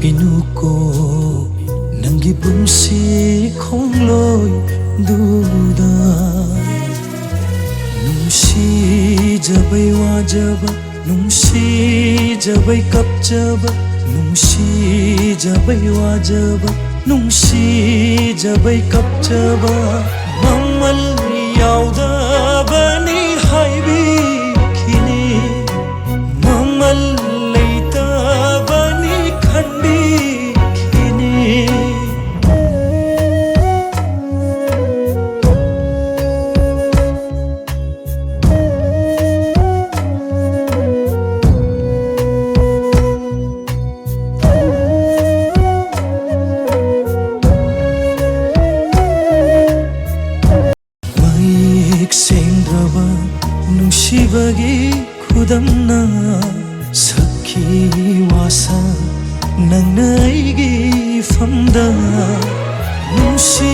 inuko nanggi bunsi khongloi duda nungsi jabai wajaba nungsi jabai kapjaba nungsi jabai wajaba nungsi jabai kapjaba mamal yaudaba ni haibi khini mamal leitaba ni khandi khini sengdraba nungsibagi khudamna sakhi wasa nangna aigi famda nungsi